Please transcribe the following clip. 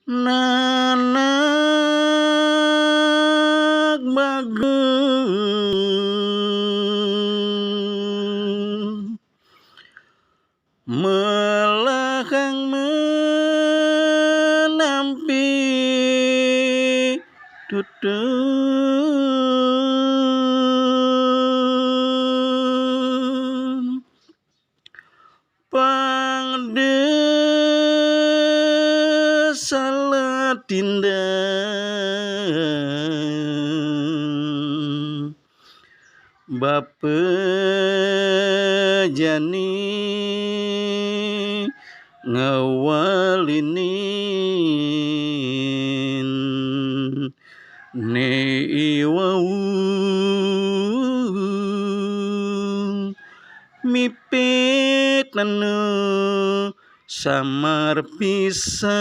nanak bagung melahang menampi tutun pangde salah tindak Bape jani ngawalinin ne iwau mipit nanu samar pisan